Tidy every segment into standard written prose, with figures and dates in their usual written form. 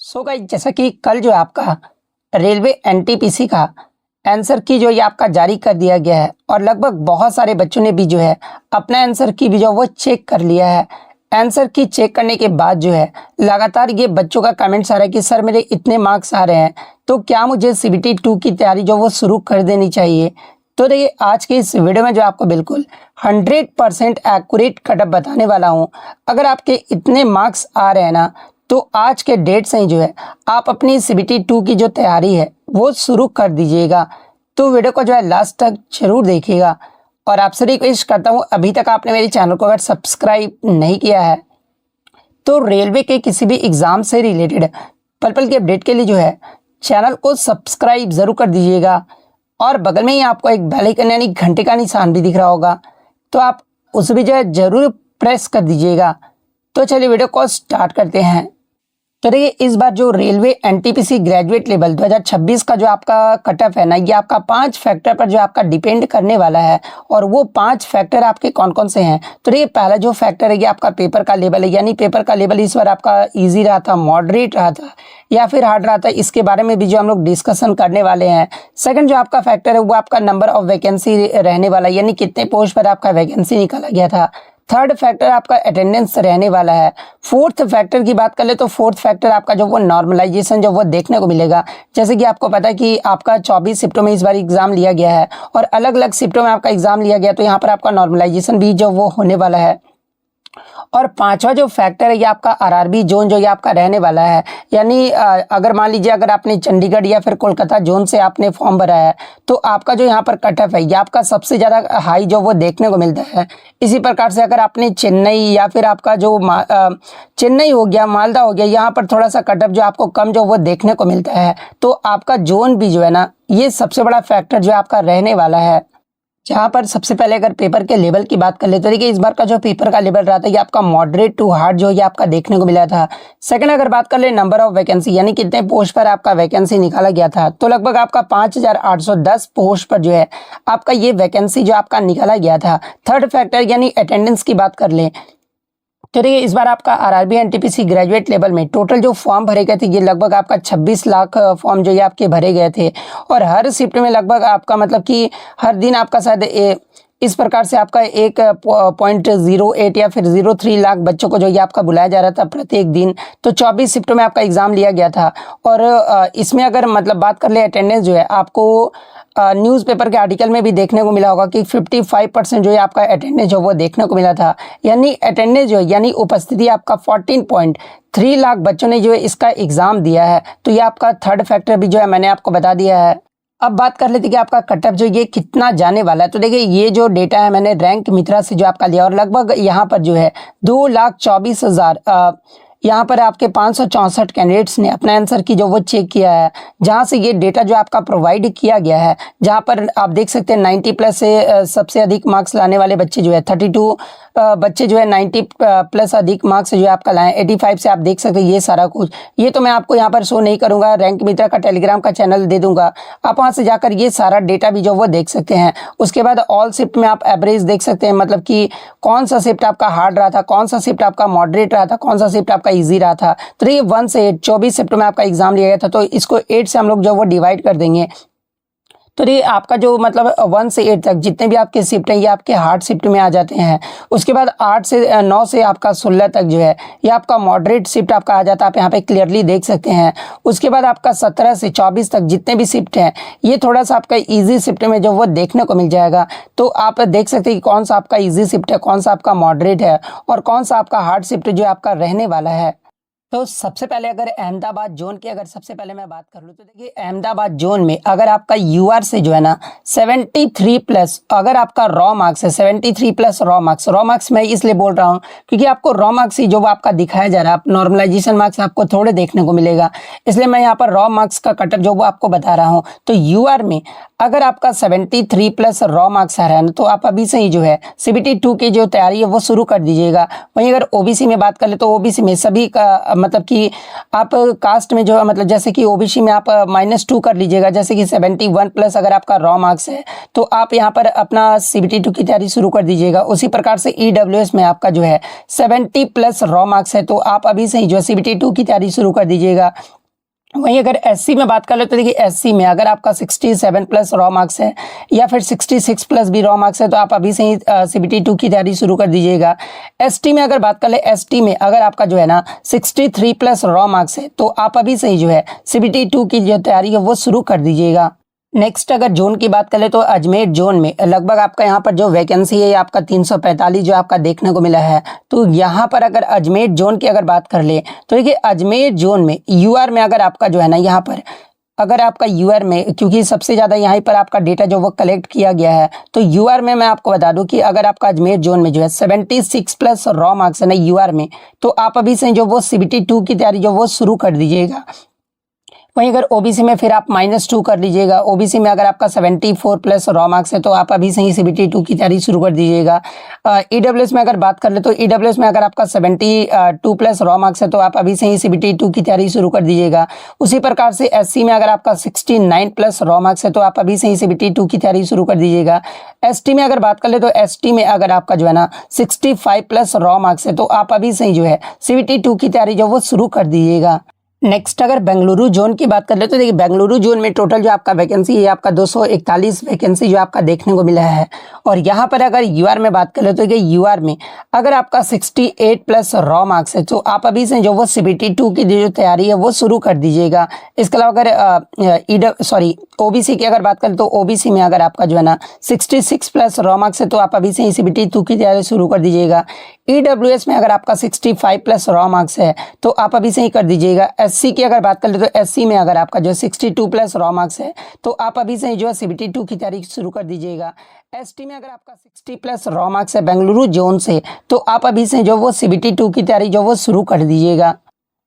So guys, जैसा कि कल जो है आपका रेलवे एनटीपीसी का आंसर की जो ये आपका जारी कर दिया गया है और लगभग बहुत सारे बच्चों ने भी जो है अपना आंसर की भी जो वो चेक कर लिया है। आंसर की चेक करने के बाद जो है लगातार ये बच्चों का कमेंट्स आ रहा है कि सर मेरे इतने मार्क्स आ रहे हैं, तो क्या मुझे सीबीटी 2 की तैयारी जो वो शुरू कर देनी चाहिए। तो देखिए, आज के इस वीडियो में जो आपको बिल्कुल 100% एक्यूरेट कटअप बताने वाला हूँ। अगर आपके इतने मार्क्स आ रहे हैं ना, तो आज के डेट से ही जो है आप अपनी सीबीटी 2 की जो तैयारी है वो शुरू कर दीजिएगा। तो वीडियो को जो है लास्ट तक जरूर देखिएगा और आपसे रिक्वेस्ट करता हूँ, अभी तक आपने मेरे चैनल को अगर सब्सक्राइब नहीं किया है तो रेलवे के किसी भी एग्ज़ाम से रिलेटेड पल पल की अपडेट के लिए जो है चैनल को सब्सक्राइब ज़रूर कर दीजिएगा और बगल में ही आपको एक बेल आइकन यानी घंटे का निशान भी दिख रहा होगा, तो आप उसे भी जो है ज़रूर प्रेस कर दीजिएगा। तो चलिए वीडियो को स्टार्ट करते हैं। तो देखिए, इस बार जो रेलवे एनटीपीसी ग्रेजुएट लेवल 2026 का जो आपका कटअप है ना, ये आपका 5 फैक्टर पर जो आपका डिपेंड करने वाला है। और वो 5 फैक्टर आपके कौन कौन से हैं। तो देखिए, पहला जो फैक्टर है ये आपका पेपर का लेवल है, यानी पेपर का लेवल इस बार आपका इजी रहा था, मॉडरेट रहा था या फिर हार्ड रहा था, इसके बारे में भी जो हम लोग डिस्कशन करने वाले हैं। सेकंड जो आपका फैक्टर है वो आपका नंबर ऑफ वैकेंसी रहने वाला है, यानी कितने पोस्ट पर आपका वैकेंसी निकाला गया था। थर्ड फैक्टर आपका अटेंडेंस रहने वाला है। फोर्थ फैक्टर की बात कर ले तो फोर्थ फैक्टर आपका जो वो नॉर्मलाइजेशन जो वो देखने को मिलेगा। जैसे कि आपको पता है कि आपका 24 शिफ्टों में इस बार एग्जाम लिया गया है और अलग अलग शिफ्टों में आपका एग्जाम लिया गया, तो यहाँ पर आपका नॉर्मलाइजेशन भी जो वो होने वाला है। और पांचवा जो फैक्टर है ये आपका आरआरबी जोन जो ये आपका रहने वाला है, यानी अगर मान लीजिए अगर आपने चंडीगढ़ या फिर कोलकाता जोन से आपने फॉर्म भरा है तो आपका जो यहाँ पर कटअप है ये आपका सबसे ज़्यादा हाई जो वो देखने को मिलता है। इसी प्रकार से अगर आपने चेन्नई या फिर आपका जो चेन्नई हो गया, मालदा हो गया, यहाँ पर थोड़ा सा कटअप जो आपको कम जो वो देखने को मिलता है, तो आपका जोन भी जो है ना ये सबसे बड़ा फैक्टर जो आपका रहने वाला है। जहाँ पर सबसे पहले अगर पेपर के लेवल की बात कर ले तो देखिए, इस बार का जो पेपर का लेवल रहा था ये आपका मॉडरेट टू हार्ड जो ये आपका देखने को मिला था। सेकंड अगर बात कर ले नंबर ऑफ वैकेंसी, यानी कितने पोस्ट पर आपका वैकेंसी निकाला गया था, तो लगभग आपका 5810 पोस्ट पर जो है आपका ये वैकेंसी जो आपका निकाला गया था। थर्ड फैक्टर यानी अटेंडेंस की बात कर ले तो देखिए, इस बार आपका आरआरबी एनटीपीसी ग्रेजुएट लेवल में टोटल जो फॉर्म भरे गए थे ये लगभग आपका 26 लाख फॉर्म जो ये आपके भरे गए थे। और हर शिफ्ट में लगभग आपका मतलब कि हर दिन आपका शायद इस प्रकार से आपका 1.08 या फिर 03 लाख बच्चों को जो ये आपका बुलाया जा रहा था प्रत्येक दिन। तो 24 शिफ्टों में आपका एग्ज़ाम लिया गया था। और इसमें अगर मतलब बात कर ले अटेंडेंस जो है, आपको न्यूज़पेपर के आर्टिकल में भी देखने को मिला होगा कि 55% जो है आपका अटेंडेंस जो वो देखने को मिला था। यानी अटेंडेंस जो है यानी उपस्थिति आपका 14.3 लाख बच्चों ने जो है इसका एग्ज़ाम दिया है। तो ये आपका थर्ड फैक्टर भी जो है मैंने आपको बता दिया है। अब बात कर लेते कि आपका कटअप जो ये कितना जाने वाला है। तो देखिए, ये जो डेटा है मैंने रैंक मित्रा से जो आपका लिया और लगभग यहाँ पर जो है 2,24,000 यहाँ पर आपके 564 कैंडिडेट्स ने अपना आंसर की जो वो चेक किया है, जहाँ से ये डेटा जो आपका प्रोवाइड किया गया है, जहाँ पर आप देख सकते हैं 90 प्लस से सबसे अधिक मार्क्स लाने वाले बच्चे जो है 32 बच्चे जो है 90 प्लस अधिक मार्क्स जो है आपका लाए। 85 से आप देख सकते हैं ये सारा कुछ। ये तो मैं आपको यहाँ पर शो नहीं करूँगा, रैंक मित्रा का टेलीग्राम का चैनल दे दूंगा, आप वहाँ से जाकर ये सारा डेटा भी जो वो देख सकते हैं। उसके बाद ऑल शिफ्ट में आप एवरेज देख सकते हैं, मतलब कि कौन सा शिफ्ट आपका हार्ड रहा था, कौन सा शिफ्ट आपका मॉडरेट रहा था, कौन सा शिफ्ट आपका ईजी रहा था। तो ये 1 से 8 24 शिफ्ट में आपका एग्जाम लिया गया था, तो इसको 8 से हम लोग जो वो डिवाइड कर देंगे। तो ये आपका जो मतलब 1 से 8 तक जितने भी आपके शिफ्ट हैं ये आपके हार्ड शिफ्ट में आ जाते हैं। उसके बाद 8 से 9 से आपका 16 तक जो है ये आपका मॉडरेट शिफ्ट आपका आ जाता है, आप यहाँ पे क्लियरली देख सकते हैं। उसके बाद आपका 17 से 24 तक जितने भी शिफ्ट हैं ये थोड़ा सा आपका इजी शिफ्ट में जो वो देखने को मिल जाएगा। तो आप देख सकते हैं कि कौन सा आपका इजी शिफ्ट है, कौन सा आपका मॉडरेट है और कौन सा आपका हार्ड शिफ्ट जो आपका रहने वाला है। तो सबसे पहले अगर अहमदाबाद जोन की अगर सबसे पहले मैं बात कर लूँ तो देखिए, अहमदाबाद जोन में अगर आपका यूआर से जो है ना 73 प्लस अगर आपका रॉ मार्क्स है, 73 प्लस रॉ मार्क्स मैं इसलिए बोल रहा हूँ क्योंकि आपको रॉ मार्क्स ही जो आपका दिखाया जा रहा है, नॉर्मलाइजेशन मार्क्स आपको थोड़े देखने को मिलेगा, इसलिए मैं यहाँ पर रॉ मार्क्स का कटअप जो वो आपको बता रहा हूँ। तो यूआर में अगर आपका 73 प्लस रॉ मार्क्स आ रहा है ना, तो आप अभी से ही जो है सीबीटी 2 की जो तैयारी है वो शुरू कर दीजिएगा। वहीं अगर ओबीसी में बात कर ले तो ओबीसी में सभी का मतलब कि आप कास्ट में जो है मतलब जैसे कि ओबीसी में आप -2 कर लीजिएगा, जैसे कि 71 प्लस अगर आपका रॉ मार्क्स है तो आप यहाँ पर अपना सीबीटी 2 की तैयारी शुरू कर दीजिएगा। उसी प्रकार से ईडब्ल्यूएस में आपका जो है 70 प्लस रॉ मार्क्स है, तो आप अभी से ही जो है सीबीटी 2 की तैयारी शुरू कर दीजिएगा। वहीं अगर एससी में बात कर ले तो देखिए एससी में अगर आपका 67 प्लस रॉ मार्क्स है या फिर 66 प्लस भी रॉ मार्क्स है तो आप अभी से ही सीबीटी 2 की तैयारी शुरू कर दीजिएगा। एसटी में अगर बात कर ले, एसटी में अगर आपका जो है ना 63 प्लस रॉ मार्क्स है तो आप अभी से ही जो है सीबीटी 2 की जो तैयारी है वो शुरू कर दीजिएगा। नेक्स्ट अगर जोन की बात करें तो अजमेर जोन में लगभग आपका यहाँ पर जो वैकेंसी है आपका 345 जो आपका देखने को मिला है। तो यहाँ पर अगर अजमेर जोन की अगर बात कर ले तो देखिए अजमेर जोन में यूआर में अगर आपका जो है ना यहाँ पर अगर आपका यूआर में, क्योंकि सबसे ज़्यादा यहाँ पर आपका डेटा जो वो कलेक्ट किया गया है, तो यूआर में मैं आपको बता दूं कि अगर आपका अजमेर जोन में जो है 76 प्लस रॉ मार्क्स है ना यूआर में, तो आप अभी से जो वो सीबीटी 2 की तैयारी जो वो शुरू कर दीजिएगा। वहीं अगर ओबीसी में फिर आप -2 कर लीजिएगा। ओबीसी में अगर आपका 74 प्लस रॉ मार्क्स है तो आप अभी से ही सीबीटी 2 की तैयारी शुरू कर दीजिएगा। ईडब्ल्यूएस में अगर बात कर ले तो ईडब्ल्यूएस में अगर आपका 72 प्लस रॉ मार्क्स है तो आप अभी से ही सीबीटी 2 की तैयारी शुरू कर दीजिएगा। उसी प्रकार से एससी में अगर आपका 69 प्लस रॉ मार्क्स है तो आप अभी से ही सीबीटी 2 की तैयारी शुरू कर दीजिएगा। एसटी में अगर बात कर ले तो एसटी में अगर आपका जो है ना 65 प्लस रॉ मार्क्स है तो आप अभी से ही जो है सीबीटी 2 की तैयारी जो वो शुरू कर दीजिएगा। नेक्स्ट अगर बेंगलुरु जोन की बात कर ले तो देखिए बेंगलुरु जोन में टोटल जो आपका वैकेंसी है आपका 241 वैकेंसी जो आपका देखने को मिला है। और यहाँ पर अगर यूआर में बात कर ले तो यूआर में अगर आपका 68 प्लस रॉ मार्क्स है तो आप अभी से जो वो सीबीटी 2 की जो तैयारी है वो शुरू कर दीजिएगा। इसके अलावा अगर ओबीसी की अगर बात करें तो ओबीसी में अगर आपका जो है ना 66 प्लस रॉ मार्क्स है तो आप अभी से ही सीबीटी 2 की तैयारी शुरू कर दीजिएगा। ईडब्ल्यूएस में अगर आपका 65 प्लस रॉ मार्क्स है तो आप अभी से ही कर दीजिएगा। एससी की अगर बात कर ले तो एससी में अगर आपका जो 62 प्लस रॉ मार्क्स है तो आप अभी से ही जो है सीबीटी 2 की तैयारी शुरू कर दीजिएगा। एसटी में अगर आपका 60 प्लस रॉ मार्क्स है बेंगलुरु जोन से तो आप अभी से जो वो सीबीटी 2 की तैयारी जो वो शुरू कर दीजिएगा।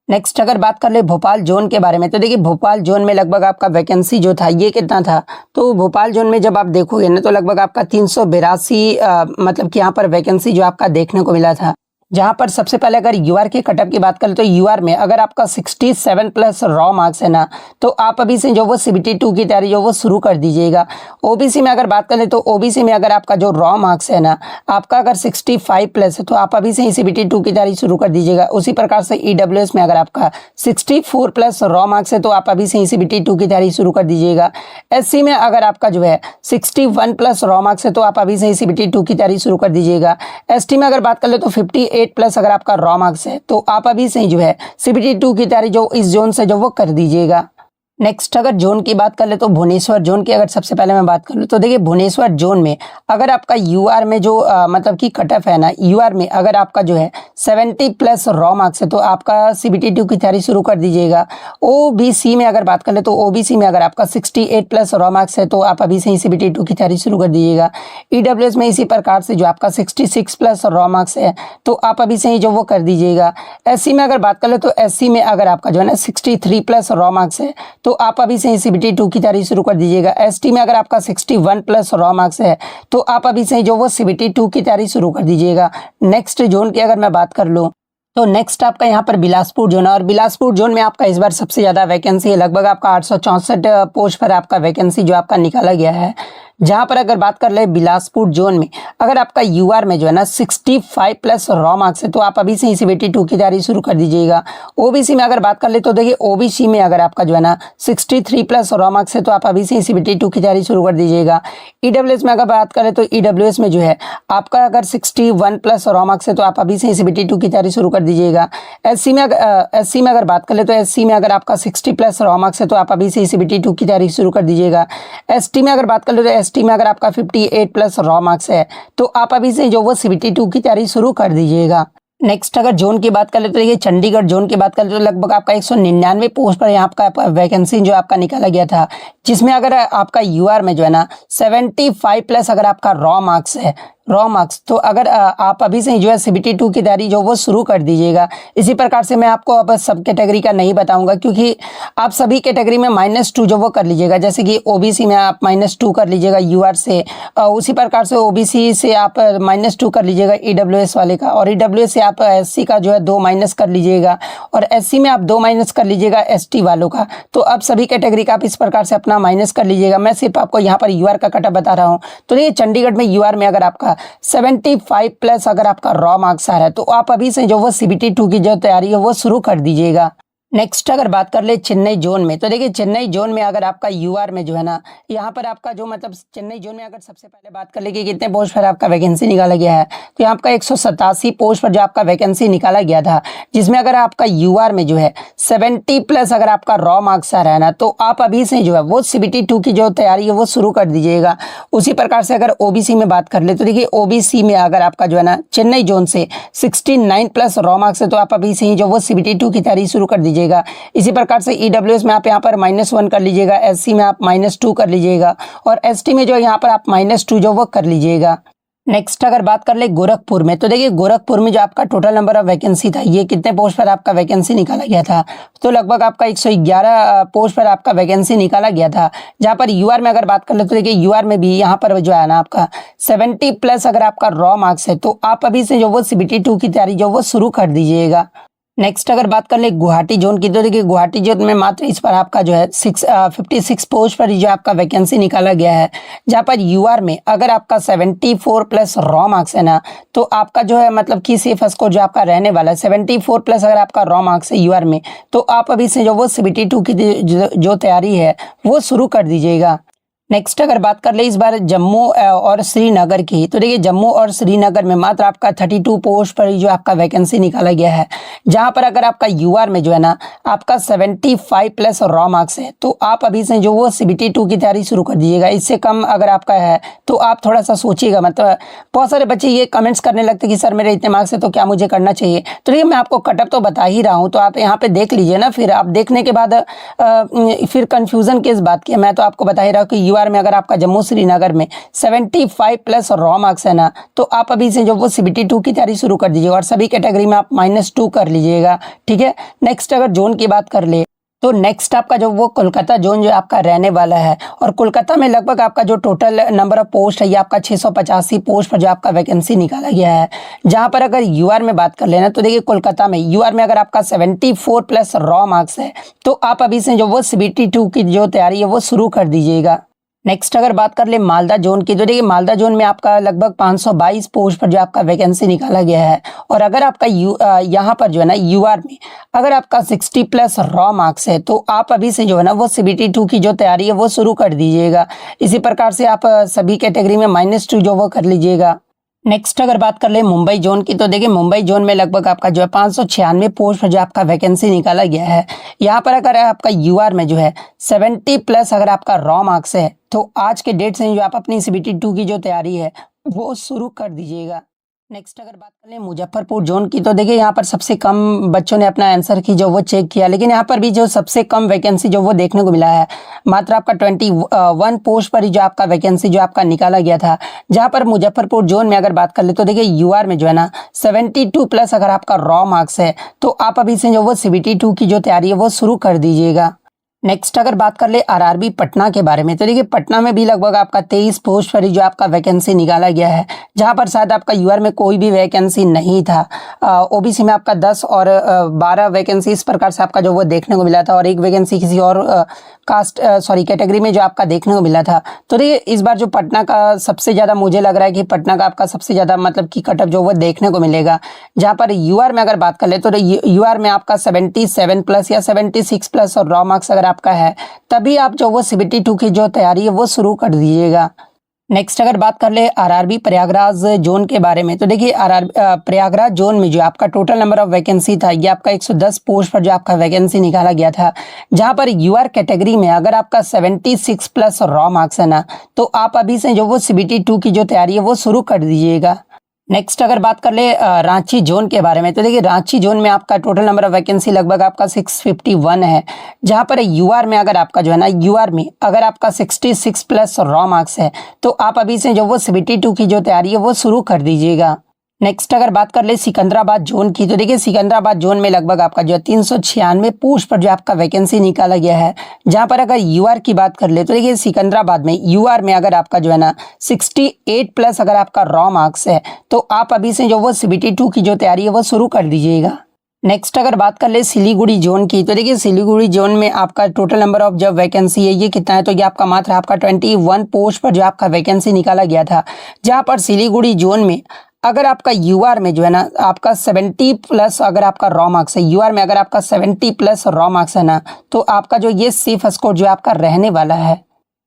नेक्स्ट अगर बात कर ले भोपाल जोन के बारे में तो देखिए भोपाल जोन में लगभग आपका वैकेंसी जो था ये कितना था, तो भोपाल जोन में जब आप देखोगे ना तो लगभग आपका 382 मतलब कि यहाँ पर वैकेंसी जो आपका देखने को मिला था। जहाँ पर सबसे पहले अगर यूआर के कटअप की बात करें तो यूआर में अगर आपका 67 प्लस रॉ मार्क्स है ना तो आप अभी से जो वो सीबीटी 2 की तैयारी जो वो शुरू कर दीजिएगा। ओबीसी में अगर बात करें तो ओबीसी में अगर आपका जो रॉ मार्क्स है ना आपका अगर 65 प्लस है तो आप अभी से ही सीबीटी 2 की तैयारी शुरू कर दीजिएगा। उसी प्रकार से ईडब्ल्यूएस में अगर आपका 64 प्लस रॉ मार्क्स है तो आप अभी से ही सीबीटी 2 की तैयारी शुरू कर दीजिएगा। एससी में अगर आपका जो है 61 प्लस रॉ मार्क्स है तो आप अभी से ही सीबीटी 2 की तैयारी शुरू कर दीजिएगा। एसटी में अगर बात कर ले तो 58 प्लस अगर आपका रॉ मार्क्स है तो आप अभी से ही जो है सीबीटी 2 की तैयारी जो इस जोन से जो वो कर दीजिएगा। नेक्स्ट अगर जोन की बात कर ले तो भुवनेश्वर जोन की अगर सबसे पहले मैं बात करूँ तो देखिए भुवनेश्वर जोन में अगर आपका यूआर में जो मतलब कि कट ऑफ है ना यूआर में अगर आपका जो है 70 प्लस रॉ मार्क्स है तो आपका सीबीटी 2 की तैयारी शुरू कर दीजिएगा। ओबीसी में अगर बात कर ले तो ओबीसी में अगर आपका 68 प्लस रॉ मार्क्स है तो आप अभी से ही सीबीटी 2 की तैयारी शुरू कर दीजिएगा। ईडब्ल्यूएस में इसी प्रकार से जो आपका 66 प्लस रॉ मार्क्स है तो आप अभी से ही जो वो कर दीजिएगा। एससी में अगर बात कर ले तो एससी में अगर आपका जो है ना 63 प्लस रॉ मार्क्स है तो आप अभी से सीबीटी 2 की तैयारी शुरू कर दीजिएगा। एसटी में अगर आपका 61 प्लस रॉ मार्क्स है तो आप अभी से जो वो सीबीटी 2 की तैयारी शुरू कर दीजिएगा। नेक्स्ट जोन की अगर मैं बात कर लूँ तो नेक्स्ट आपका यहाँ पर बिलासपुर जोन है और बिलासपुर जोन में आपका इस बार सबसे ज़्यादा वैकेंसी है। लगभग आपका 864 पोस्ट पर आपका वैकेंसी जो आपका निकाला गया है। जहाँ पर अगर बात कर ले बिलासपुर जोन में अगर आपका यूआर में जो है ना 65 प्लस रॉ मार्क्स है तो आप अभी से ही सीबीटी 2 की तैयारी शुरू कर दीजिएगा। ओबीसी में अगर बात कर ले तो देखिए ओबीसी में अगर आपका जो है ना 63 प्लस रॉ मार्क्स है तो आप अभी से ही सीबीटी 2 की तैयारी शुरू कर दीजिएगा। ईडब्ल्यूएस में अगर बात करें तो ईडब्ल्यूएस में जो है आपका अगर 61 प्लस रॉ मार्क्स है तो आप अभी से ही सीबीटी 2 की तैयारी शुरू कर दीजिएगा। एससी में अगर बात कर ले तो एससी में अगर आपका 60 प्लस रॉ मार्क्स है तो आप अभी से ही सीबीटी 2 की तैयारी शुरू कर दीजिएगा। एसटी में अगर बात कर ले तो एसटी में अगर आपका 58 प्लस रॉ मार्क्स है तो आप अभी से जो वो सीबीटी 2 की तैयारी शुरू कर दीजिएगा। नेक्स्ट अगर जोन की बात कर ले तो देखिए चंडीगढ़ जोन की बात कर ले तो लगभग आपका 199 पोस्ट पर यहाँ आपका वैकेंसी जो आपका निकाला गया था, जिसमें अगर आपका यूआर में जो है ना 75 प्लस अगर आपका रॉ मार्क्स तो अगर आप अभी से जो है सीबीटी 2 की तैयारी जो वो शुरू कर दीजिएगा। इसी प्रकार से मैं आपको अब सब कैटेगरी का नहीं बताऊंगा क्योंकि आप सभी कैटेगरी में -2 जो वो कर लीजिएगा। जैसे कि ओबीसी में आप -2 कर लीजिएगा यूआर से, उसी प्रकार से ओबीसी से आप -2 कर लीजिएगा ईडब्ल्यूएस वाले का, और ईडब्ल्यूएस से आप एससी का जो है 2 माइनस कर लीजिएगा, और एससी में आप 2 माइनस कर लीजिएगा एसटी वालों का। तो अब सभी कैटेगरी का आप इस प्रकार से अपना माइनस कर लीजिएगा। मैं सिर्फ आपको यहाँ पर यूआर का कटअप बता रहा हूँ। तो ये चंडीगढ़ में यूआर में अगर आपका 75 प्लस अगर आपका रॉ मार्क्स आ रहा है तो आप अभी से जो वो सीबीटी 2 की जो तैयारी है वो शुरू कर दीजिएगा। नेक्स्ट अगर बात कर ले चेन्नई जोन में, तो देखिए चेन्नई जोन में अगर आपका यूआर में जो है ना, यहाँ पर आपका जो मतलब चेन्नई जोन में अगर सबसे पहले बात कर ले कि कितने पोस्ट पर आपका वैकेंसी निकाला गया है, तो यहाँ आपका 187 पोस्ट पर जो आपका वैकेंसी निकाला गया था, जिसमें अगर आपका यूआर में जो है 70 प्लस अगर आपका रॉ मार्क्स आ रहा है ना, तो आप अभी से जो है वो CBT 2 की जो तैयारी है वो शुरू कर दीजिएगा। उसी प्रकार से अगर ओबीसी में बात कर ले, तो देखिए ओबीसी में अगर आपका जो है ना चेन्नई जोन से 69 प्लस रॉ मार्क्स है, तो आप अभी से ही जो वो CBT 2 की तैयारी शुरू कर दीजिएगा। इसी प्रकार से ईडब्ल्यूएस में आप यहाँ पर -1 कर लीजिएगा, एससी में आप -2 कर लीजिएगा, और एसटी में जो यहाँ पर आप -2 जो वो कर लीजिएगा। नेक्स्ट अगर बात कर ले गोरखपुर में, तो देखिए गोरखपुर में जो आपका टोटल नंबर ऑफ वैकेंसी था, ये कितने पोस्ट पर आपका वैकेंसी निकाला गया था, तो लगभग आपका 111 पोस्ट पर आपका वैकेंसी निकाला गया था। जहाँ पर यूआर में अगर बात कर ले, तो देखिए यूआर में भी यहाँ पर जो है ना आपका 70 प्लस अगर आपका रॉ मार्क्स है, तो आप अभी से जो वो CBT 2 की तैयारी जो वो शुरू कर दीजिएगा। नेक्स्ट अगर बात कर ले गुवाहाटी जोन की, तो देखिए गुवाहाटी जोन में मात्र इस पर आपका जो है 56 पोस्ट पर जो आपका वैकेंसी निकाला गया है। जहाँ पर यूआर में अगर आपका 74 प्लस रॉ मार्क्स है ना, तो आपका जो है मतलब कि सेफ स्कोर जो आपका रहने वाला है 74 प्लस अगर आपका रॉ मार्क्स है यूआर में, तो आप अभी से जो वो CBT 2 की जो तैयारी है वो शुरू कर दीजिएगा। नेक्स्ट अगर बात कर ले इस बार जम्मू और श्रीनगर की, तो देखिए जम्मू और श्रीनगर में मात्र आपका 32 पोस्ट पर जो आपका वैकेंसी निकाला गया है। जहां पर अगर आपका यूआर में जो है ना आपका 75 प्लस रॉ मार्क्स है, तो आप अभी से जो वो CBT 2 की तैयारी शुरू कर दीजिएगा। इससे कम अगर आपका है तो आप थोड़ा सा सोचिएगा। मतलब बहुत सारे बच्चे ये कमेंट्स करने लगते कि सर मेरे इतने मार्क्स है तो क्या मुझे करना चाहिए। तो देखिए मैं आपको कटअप तो बता ही रहा हूँ, तो आप यहाँ पे देख लीजिए ना, फिर आप देखने के बाद फिर कन्फ्यूजन किस बात की है। मैं तो आपको बता ही रहा हूँ कि यूआर में अगर आपका जम्मू श्रीनगर में 75 प्लस रॉ मार्क्स है ना, तो आप अभी से जो वो CBT 2 की तैयारी शुरू कर दीजिएगा, और सभी कैटेगरी में आप -2 कर लीजिएगा। ठीक है। नेक्स्ट अगर जोन की बात कर ले, तो नेक्स्ट आपका जो वो कोलकाता जोन जो आपका रहने वाला है, और कोलकाता में लगभग आपका जो टोटल नंबर ऑफ पोस्ट है ये आपका 685 पोस्ट पर जो आपका वैकेंसी निकाला गया है। जहां पर अगर यूआर में बात कर लेना, तो देखिए कोलकाता में यूआर में अगर आपका 74 प्लस रॉ मार्क्स है, तो आप अभी से जो वो CBT 2 की जो तैयारी है वो शुरू कर दीजिएगा। नेक्स्ट अगर बात कर ले मालदा जोन की, तो देखिए मालदा जोन में आपका लगभग 522 पोस्ट पर जो आपका वैकेंसी निकाला गया है। और अगर आपका यहाँ पर जो है ना यूआर में अगर आपका 60 प्लस रॉ मार्क्स है, तो आप अभी से जो है ना वो CBT 2 की जो तैयारी है वो शुरू कर दीजिएगा। इसी प्रकार से आप सभी कैटेगरी में -2 जो वो कर लीजिएगा। नेक्स्ट अगर बात कर ले मुंबई जोन की, तो देखिए मुंबई जोन में लगभग आपका जो है 596 पोस्ट पर जो आपका वैकेंसी निकाला गया है। यहाँ पर अगर आपका यूआर में जो है 70 प्लस अगर आपका रॉ मार्क्स है, तो आज के डेट से जो आप अपनी CBT 2 की जो तैयारी है वो शुरू कर दीजिएगा। नेक्स्ट अगर बात कर लें मुजफ्फरपुर जोन की, तो देखिए यहाँ पर सबसे कम बच्चों ने अपना आंसर की जो वो चेक किया, लेकिन यहाँ पर भी जो सबसे कम वैकेंसी जो वो देखने को मिला है, मात्र आपका 21 पोस्ट पर ही जो आपका वैकेंसी जो आपका निकाला गया था। जहाँ पर मुजफ्फरपुर जोन में अगर बात कर ले, तो देखिए यूआर में जो है ना 72 प्लस अगर आपका रॉ मार्क्स है, तो आप अभी से जो वो CBT 2 की जो तैयारी है वो शुरू कर दीजिएगा। नेक्स्ट अगर बात कर ले आरआरबी पटना के बारे में, तो देखिए पटना में भी लगभग आपका 23 पोस्ट पर ही जो आपका वैकेंसी निकाला गया है। जहां पर शायद आपका यूआर में कोई भी वैकेंसी नहीं था। ओबीसी में आपका 10 और 12 वैकेंसी इस प्रकार से आपका जो वो देखने को मिला था, और एक वैकेंसी किसी और कैटेगरी में जो आपका देखने को मिला था। तो देखिए इस बार जो पटना का सबसे ज़्यादा मुझे लग रहा है कि पटना का आपका सबसे ज़्यादा मतलब कि कटअप जो वो देखने को मिलेगा। जहाँ पर यूआर में अगर बात कर ले, तो यूआर में आपका 77 प्लस या 76 प्लस और रॉ मार्क्स अगर आपका है, तभी आप जो वो CBT 2 की जो तैयारी है वो शुरू कर दीजिएगा। नेक्स्ट अगर बात कर ले आरआरबी प्रयागराज जोन के बारे में, तो देखिए प्रयागराज जोन में जो आपका टोटल नंबर ऑफ वैकेंसी था, ये आपका 110 पोस्ट पर जो आपका वैकेंसी निकाला गया था। जहां पर यूआर कैटेगरी में अगर आपका 76 प्लस रॉ मार्क्स है ना, तो आप अभी से जो वो CBT 2 की जो तैयारी है वो शुरू कर दीजिएगा। नेक्स्ट अगर बात कर ले रांची जोन के बारे में, तो देखिए रांची जोन में आपका टोटल नंबर ऑफ वैकेंसी लगभग आपका 651 है। जहां पर यूआर में अगर आपका जो है ना यूआर में अगर आपका 66 प्लस रॉ मार्क्स है, तो आप अभी से जो वो CBT 2 की जो तैयारी है वो शुरू कर दीजिएगा। नेक्स्ट अगर बात कर ले सिकंदराबाद जोन की, तो देखिए सिकंदराबाद जोन में लगभग आपका जो है 396 पोस्ट पर जो आपका वैकेंसी निकाला गया है। जहां पर अगर यूआर की बात कर ले, तो देखिए सिकंदराबाद में यूआर में अगर आपका जो है ना 68 प्लस अगर आपका रॉ मार्क्स है, तो आप अभी से जो वो CBT 2 की जो तैयारी है वो शुरू कर दीजिएगा। नेक्स्ट अगर बात कर ले सिलीगुड़ी जोन की, तो देखिए सिलीगुड़ी जोन में आपका टोटल नंबर ऑफ जब वैकेंसी है ये कितना है, तो ये आपका मात्र आपका 21 पोस्ट पर जो आपका वैकेंसी निकाला गया था। जहां पर सिलीगुड़ी जोन में अगर आपका यूआर में जो है ना आपका 70 प्लस अगर आपका रॉ मार्क्स है, यूआर में अगर आपका 70 प्लस रॉ मार्क्स है ना, तो आपका जो ये सेफ स्कोर जो आपका रहने वाला है।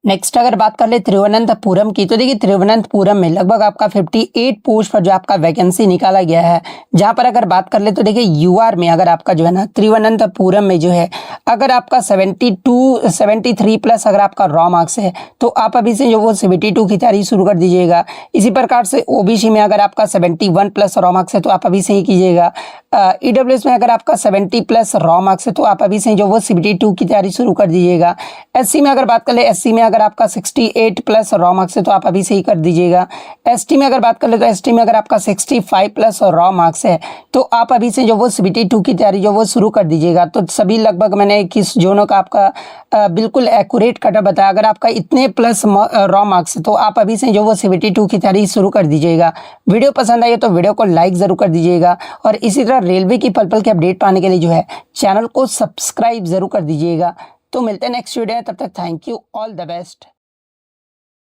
नेक्स्ट अगर बात कर ले तिरुवनंतपुरम की, तो देखिए तिरुवनंतपुरम में लगभग आपका 58 पोस्ट पर जो आपका वैकेंसी निकाला गया है। जहां पर अगर बात कर ले तो देखिए यूआर में अगर आपका जो है ना तिरुवनंतपुरम में जो है अगर आपका 73 प्लस अगर आपका रॉ मार्क्स है, तो आप अभी से जो वो 72 की तैयारी शुरू कर दीजिएगा। इसी प्रकार से ओबीसी में अगर आपका 71 प्लस रॉ मार्क्स है तो आप अभी से ही कीजिएगा। ईडब्ल्यूएस में अगर आपका 70 प्लस रॉ मार्क्स है तो आप अभी से जो वो 72 की तैयारी शुरू कर दीजिएगा। एससी में अगर बात कर ले, एससी में अगर आपका 68 प्लस रॉ मार्क्स है तो आप अभी से ही कर दीजिएगा। एसटी में अगर बात कर ले तो एसटी में अगर आपका 65 प्लस रॉ मार्क्स है तो आप अभी से जो वो 72 की तैयारी जो वो शुरू कर दीजिएगा। तो सभी लगभग मैंने 21 जोनों का आपका बिल्कुल एक्यूरेट कटा बताया। अगर आपका इतने प्लस रॉ मार्क्स है तो आप अभी से जो वो 72 की तैयारी शुरू कर दीजिएगा। वीडियो पसंद आई तो वीडियो को लाइक ज़रूर कर दीजिएगा और इसी तरह रेलवे की पल पल के अपडेट पाने के लिए जो है चैनल को सब्सक्राइब ज़रूर कर दीजिएगा। तो मिलते हैं नेक्स्ट वीडियो में, तब तक thank you, all the best.